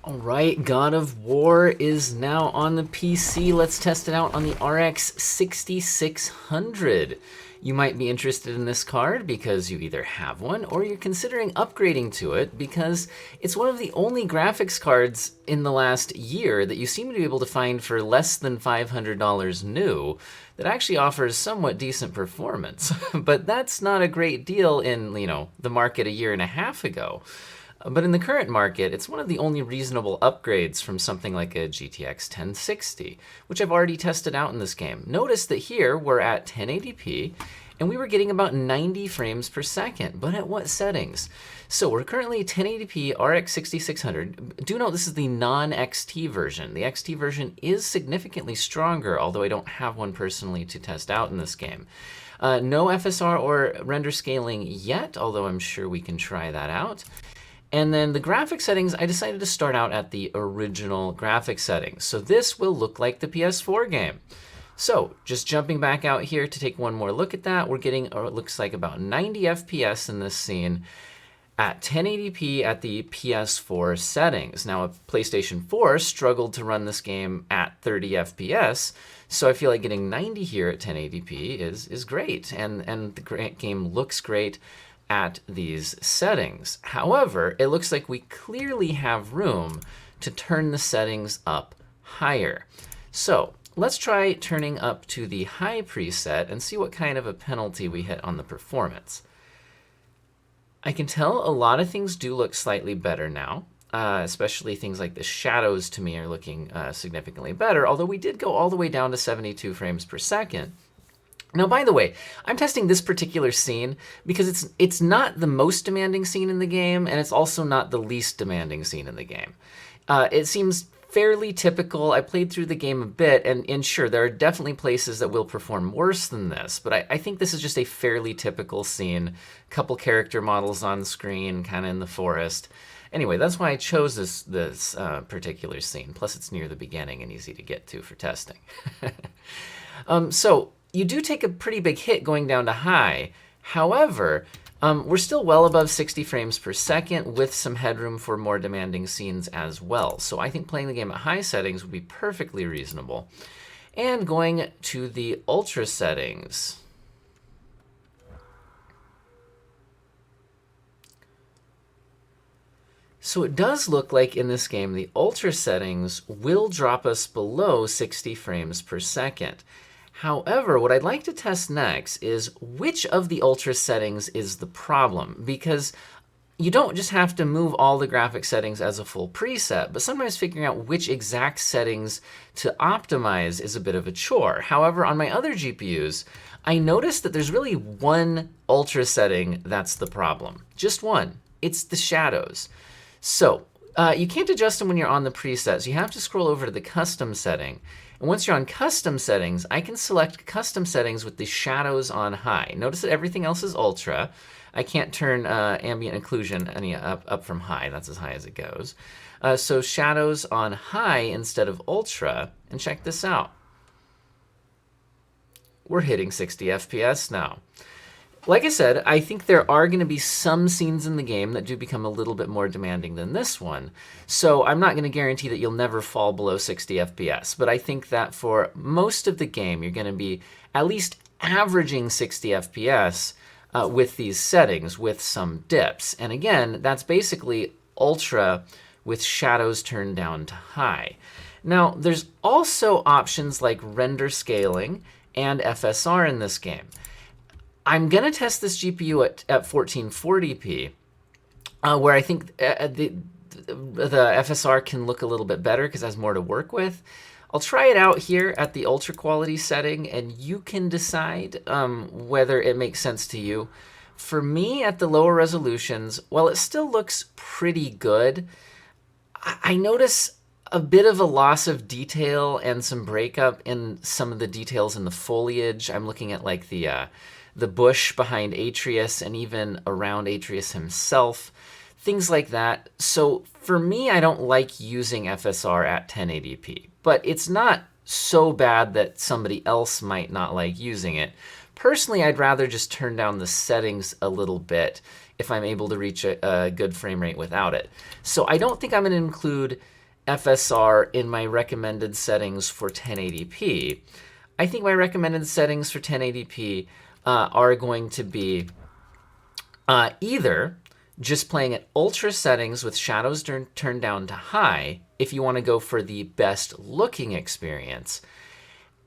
All right, God of War is now on the PC. Let's test it out on the RX 6600. You might be interested in this card because you either have one or you're considering upgrading to it because it's one of the only graphics cards in the last year that you seem to be able to find for less than $500 new that actually offers somewhat decent performance. But that's not a great deal in, the market a year and a half ago. But in the current market, it's one of the only reasonable upgrades from something like a GTX 1060, which I've already tested out in this game. Notice that here we're at 1080p, and we were getting about 90 frames per second, but at what settings? So we're currently 1080p RX 6600. Do note this is the non-XT version. The XT version is significantly stronger, although I don't have one personally to test out in this game. No FSR or render scaling yet, although I'm sure we can try that out. And then the graphic settings, I decided to start out at the original graphic settings. So this will look like the PS4 game. So just jumping back out here to take one more look at that, we're getting, it looks like about 90 FPS in this scene at 1080p at the PS4 settings. Now, a PlayStation 4 struggled to run this game at 30 FPS, so I feel like getting 90 here at 1080p is great, and the game looks great at these settings. However, it looks like we clearly have room to turn the settings up higher. So let's try turning up to the high preset and see what kind of a penalty we hit on the performance. I can tell a lot of things do look slightly better now, especially things like the shadows to me are looking significantly better, although we did go all the way down to 72 frames per second. Now, by the way, I'm testing this particular scene because it's not the most demanding scene in the game, and it's also not the least demanding scene in the game. It seems fairly typical. I played through the game a bit, and sure, there are definitely places that will perform worse than this, but I think this is just a fairly typical scene. Couple character models on screen, kind of in the forest. Anyway, that's why I chose this particular scene. Plus, it's near the beginning and easy to get to for testing. So you do take a pretty big hit going down to high. However, we're still well above 60 frames per second with some headroom for more demanding scenes as well. So I think playing the game at high settings would be perfectly reasonable. And going to the ultra settings. So it does look like in this game the ultra settings will drop us below 60 frames per second. However, what I'd like to test next is which of the ultra settings is the problem, because you don't just have to move all the graphic settings as a full preset, but sometimes figuring out which exact settings to optimize is a bit of a chore. However, on my other GPUs, I noticed that there's really one ultra setting that's the problem. Just one. It's the shadows. So you can't adjust them when you're on the presets. You have to scroll over to the custom setting. And once you're on custom settings, I can select custom settings with the shadows on high. Notice that everything else is ultra. I can't turn ambient occlusion any up from high. That's as high as it goes. So shadows on high instead of ultra. And check this out. We're hitting 60 FPS now. Like I said, I think there are going to be some scenes in the game that do become a little bit more demanding than this one. So I'm not going to guarantee that you'll never fall below 60 FPS. But I think that for most of the game, you're going to be at least averaging 60 FPS with these settings with some dips. And again, that's basically ultra with shadows turned down to high. Now, there's also options like render scaling and FSR in this game. I'm going to test this GPU at 1440p, where I think the FSR can look a little bit better because it has more to work with. I'll try it out here at the UltraQuality setting, and you can decide whether it makes sense to you. For me, at the lower resolutions, while it still looks pretty good, I notice a bit of a loss of detail and some breakup in some of the details in the foliage. I'm looking at like the bush behind Atreus and even around Atreus himself, things like that. So for me, I don't like using FSR at 1080p, but it's not so bad that somebody else might not like using it. Personally, I'd rather just turn down the settings a little bit if I'm able to reach a good frame rate without it. So I don't think I'm going to include FSR in my recommended settings for 1080p. I think my recommended settings for 1080p are going to be either just playing at ultra settings with shadows turned down to high if you want to go for the best looking experience,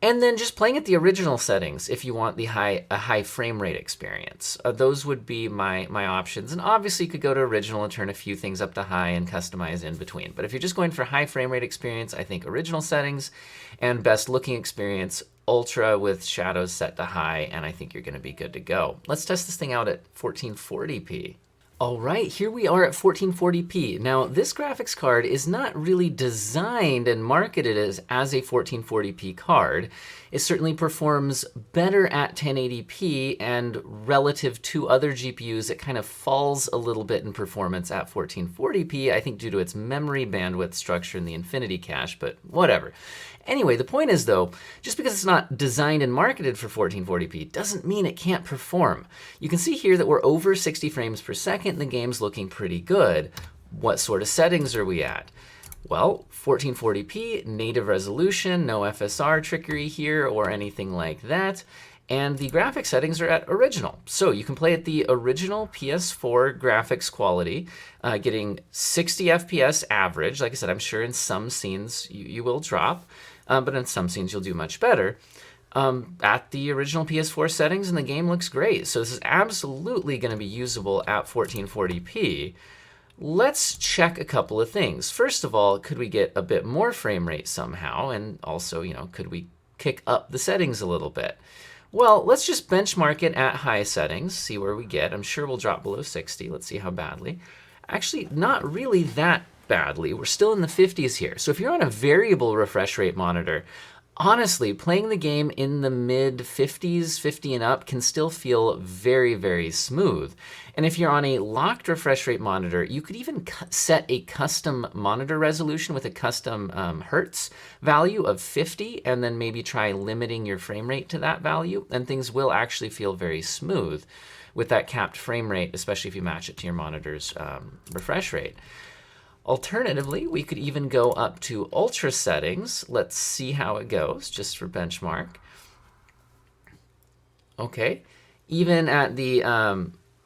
and then just playing at the original settings if you want a high frame rate experience. Those would be my options. And obviously you could go to original and turn a few things up to high and customize in between. But if you're just going for high frame rate experience, I think original settings, and best looking experience, ultra with shadows set to high, and I think you're going to be good to go. Let's test this thing out at 1440p. All right, here we are at 1440p. Now, this graphics card is not really designed and marketed as a 1440p card. It certainly performs better at 1080p, and relative to other GPUs, it kind of falls a little bit in performance at 1440p, I think due to its memory bandwidth structure in the Infinity Cache, but whatever. Anyway, the point is though, just because it's not designed and marketed for 1440p doesn't mean it can't perform. You can see here that we're over 60 frames per second and the game's looking pretty good. What sort of settings are we at? Well, 1440p, native resolution, no FSR trickery here or anything like that. And the graphics settings are at original. So you can play at the original PS4 graphics quality, getting 60 FPS average. Like I said, I'm sure in some scenes you will drop, but in some scenes you'll do much better. At the original PS4 settings, and the game looks great. So this is absolutely going to be usable at 1440p. Let's check a couple of things. First of all, could we get a bit more frame rate somehow? And also, could we kick up the settings a little bit? Well, let's just benchmark it at high settings, see where we get. I'm sure we'll drop below 60. Let's see how badly. Actually, not really that badly. We're still in the 50s here. So if you're on a variable refresh rate monitor, honestly, playing the game in the mid 50s, 50 and up, can still feel very, very smooth. And if you're on a locked refresh rate monitor, you could even set a custom monitor resolution with a custom hertz value of 50, and then maybe try limiting your frame rate to that value, and things will actually feel very smooth with that capped frame rate, especially if you match it to your monitor's refresh rate. Alternatively, we could even go up to ultra settings. Let's see how it goes, just for benchmark. Okay, even at the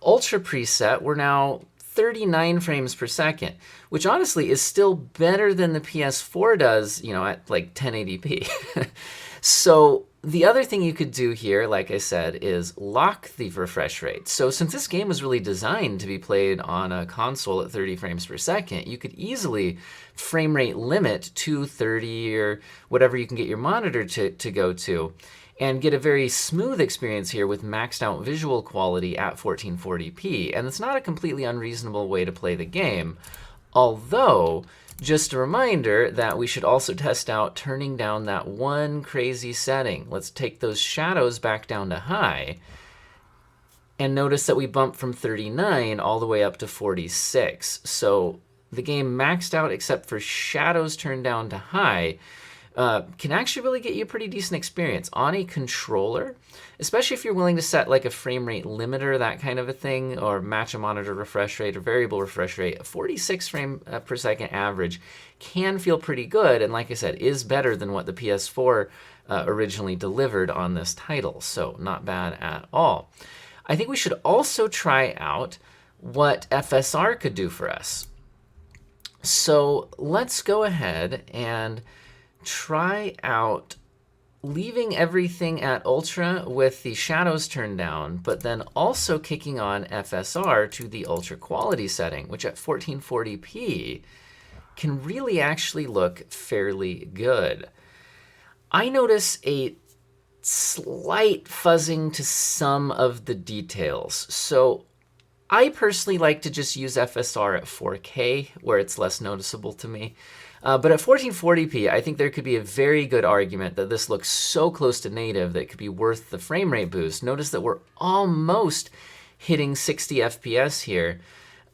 ultra preset, we're now 39 frames per second, which honestly is still better than the PS4 does, at like 1080p. So the other thing you could do here, like I said, is lock the refresh rate. So since this game was really designed to be played on a console at 30 frames per second, you could easily frame rate limit to 30 or whatever you can get your monitor to go to, and get a very smooth experience here with maxed out visual quality at 1440p. And it's not a completely unreasonable way to play the game, although just a reminder that we should also test out turning down that one crazy setting. Let's take those shadows back down to high, and notice that we bump from 39 all the way up to 46. So the game maxed out except for shadows turned down to high can actually really get you a pretty decent experience on a controller, especially if you're willing to set like a frame rate limiter, that kind of a thing, or match a monitor refresh rate or variable refresh rate. A 46 frame per second average can feel pretty good, and like I said, is better than what the PS4 originally delivered on this title, so not bad at all. I think we should also try out what FSR could do for us. So let's go ahead and try out leaving everything at ultra with the shadows turned down, but then also kicking on FSR to the UltraQuality setting, which at 1440p can really actually look fairly good. I notice a slight fuzzing to some of the details. So I personally like to just use FSR at 4K, where it's less noticeable to me. But at 1440p, I think there could be a very good argument that this looks so close to native that it could be worth the frame rate boost. Notice that we're almost hitting 60 FPS here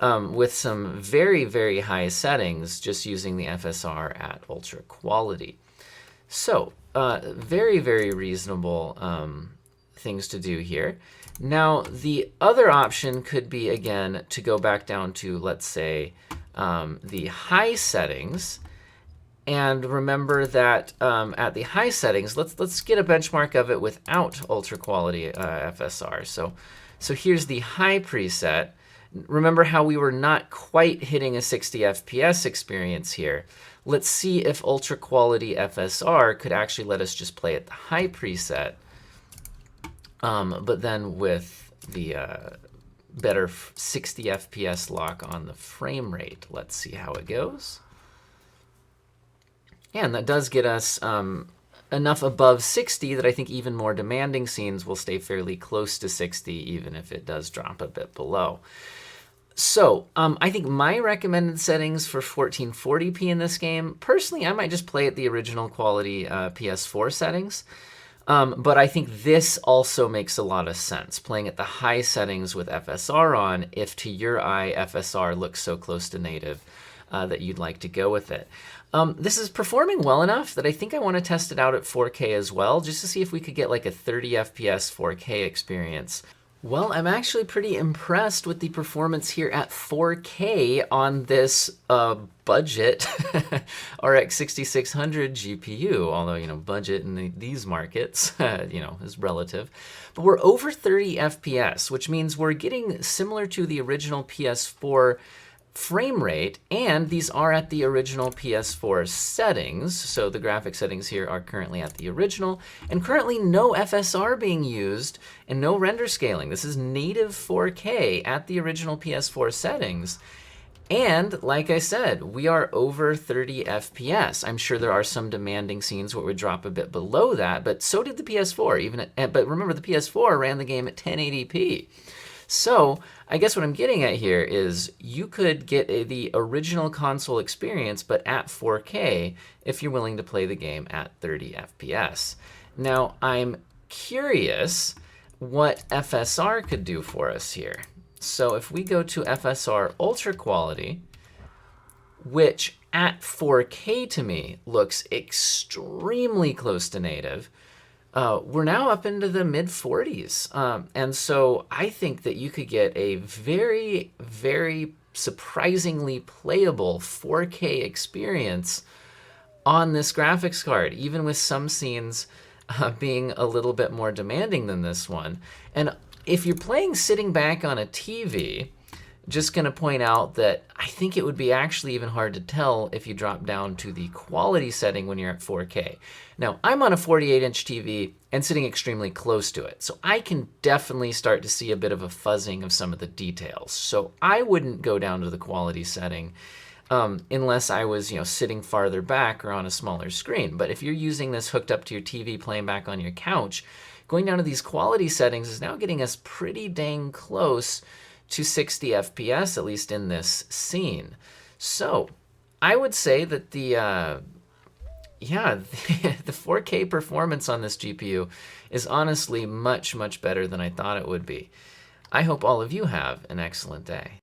with some very, very high settings, just using the FSR at UltraQuality. So very, very reasonable things to do here. Now, the other option could be, again, to go back down to, let's say, the high settings. And remember that at the high settings, let's get a benchmark of it without UltraQuality FSR. So here's the high preset. Remember how we were not quite hitting a 60 FPS experience here. Let's see if UltraQuality FSR could actually let us just play at the high preset, but then with the better 60 FPS lock on the frame rate. Let's see how it goes. And that does get us enough above 60 that I think even more demanding scenes will stay fairly close to 60, even if it does drop a bit below. So I think my recommended settings for 1440p in this game, personally, I might just play at the original quality PS4 settings. But I think this also makes a lot of sense, playing at the high settings with FSR on, if to your eye FSR looks so close to native that you'd like to go with it. This is performing well enough that I think I want to test it out at 4K as well, just to see if we could get like a 30 FPS 4K experience. Well, I'm actually pretty impressed with the performance here at 4K on this budget RX 6600 GPU, although, you know, budget in these markets, you know, is relative. But we're over 30 FPS, which means we're getting similar to the original PS4 frame rate, and these are at the original PS4 settings. So the graphic settings here are currently at the original, and currently no FSR being used and no render scaling. This is native 4K at the original PS4 settings. And like I said, we are over 30 FPS. I'm sure there are some demanding scenes where it would drop a bit below that, but so did the PS4. But remember, the PS4 ran the game at 1080p. So I guess what I'm getting at here is you could get the original console experience, but at 4K if you're willing to play the game at 30 FPS. Now, I'm curious what FSR could do for us here. So if we go to FSR UltraQuality, which at 4K to me looks extremely close to native, we're now up into the mid 40s. And so I think that you could get a very, very surprisingly playable 4K experience on this graphics card, even with some scenes being a little bit more demanding than this one. And if you're playing sitting back on a TV, just going to point out that I think it would be actually even hard to tell if you drop down to the quality setting when you're at 4K. Now, I'm on a 48-inch TV and sitting extremely close to it, so I can definitely start to see a bit of a fuzzing of some of the details. So I wouldn't go down to the quality setting unless I was, you know, sitting farther back or on a smaller screen. But if you're using this hooked up to your TV, playing back on your couch, going down to these quality settings is now getting us pretty dang close to 60 FPS, at least in this scene. So I would say that the 4K performance on this GPU is honestly much, much better than I thought it would be. I hope all of you have an excellent day.